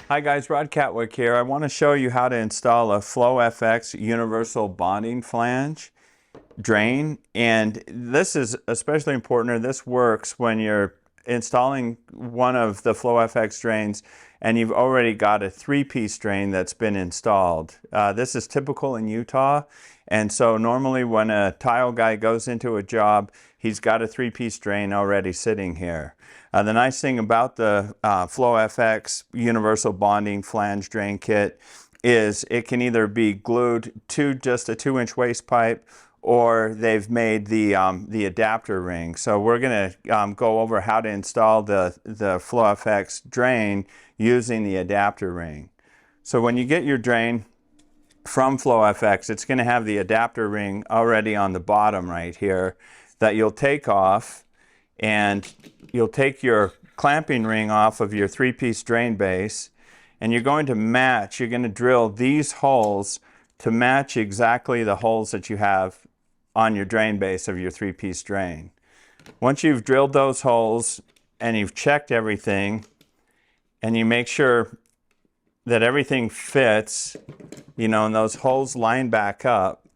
Hi guys, Katwyk here. I want to show you how to install a FloFx Universal Bonding Flange drain. And this is especially important, or this works when you're installing one of the FloFx drains and you've already got a three-piece drain that's been installed. This is typical in Utah, and so normally when a tile guy goes into a job, he's got a three-piece drain already sitting here. The nice thing about the FloFx Universal Bonding Flange Drain Kit is it can either be glued to just a 2-inch waste pipe, or they've made the adapter ring. So we're going to go over how to install the FloFx drain using the adapter ring. So when you get your drain from FloFx, it's going to have the adapter ring already on the bottom right here that you'll take off, and you'll take your clamping ring off of your three-piece drain base, and you're going to drill these holes to match exactly the holes that you have on your drain base of your three-piece drain. Once you've drilled those holes and you've checked everything and you make sure that everything fits, and those holes line back up,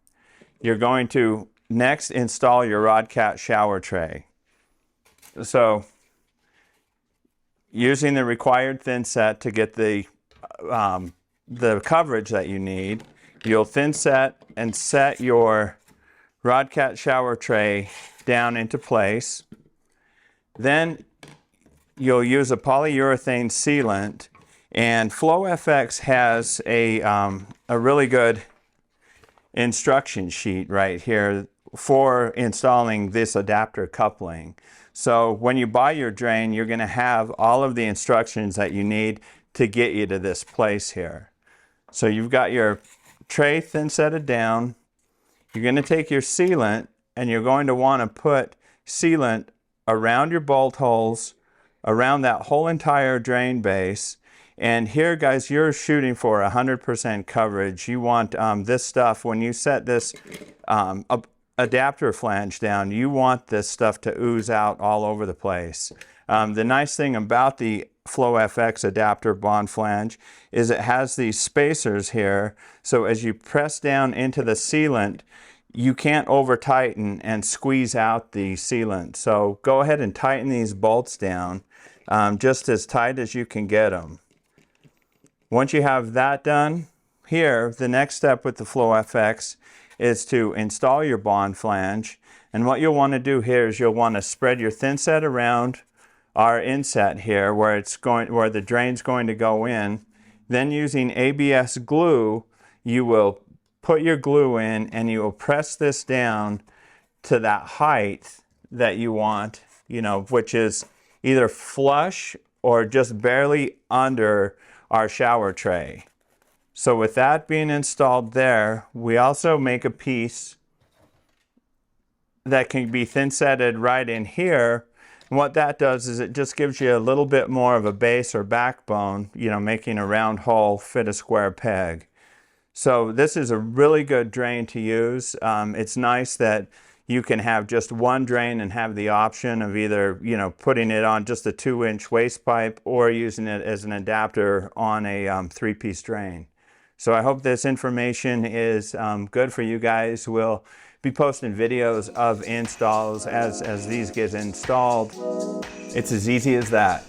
you're going to next install your RodKat shower tray. So using the required thin set to get the coverage that you need, you'll thin set and set your RodKat shower tray down into place. Then you'll use a polyurethane sealant, and FloFx has a really good instruction sheet right here for installing this adapter coupling. So when you buy your drain, you're going to have all of the instructions that you need to get you to this place here. So you've got your tray thin setted down. You're going to take your sealant, and you're going to want to put sealant around your bolt holes, around that whole entire drain base. And here, guys, you're shooting for 100% coverage. You want this stuff, when you set this adapter flange down, you want this stuff to ooze out all over the place. The nice thing about the FloFx adapter bond flange is it has these spacers here, so as you press down into the sealant, you can't over tighten and squeeze out the sealant. So go ahead and tighten these bolts down just as tight as you can get them. Once you have that done, here the next step with the FloFx is to install your bond flange. And what you'll want to do here is you'll want to spread your thin set around our inset here where the drain's going to go in. Then using ABS glue, you will put your glue in and you will press this down to that height that you want, which is either flush or just barely under our shower tray. So with that being installed there, we also make a piece that can be thin setted right in here. And what that does is it just gives you a little bit more of a base or backbone, making a round hole fit a square peg. So this is a really good drain to use. It's nice that you can have just one drain and have the option of either, putting it on just a 2-inch waste pipe or using it as an adapter on a three-piece drain. So I hope this information is good for you guys. We'll be posting videos of installs as these get installed. It's as easy as that.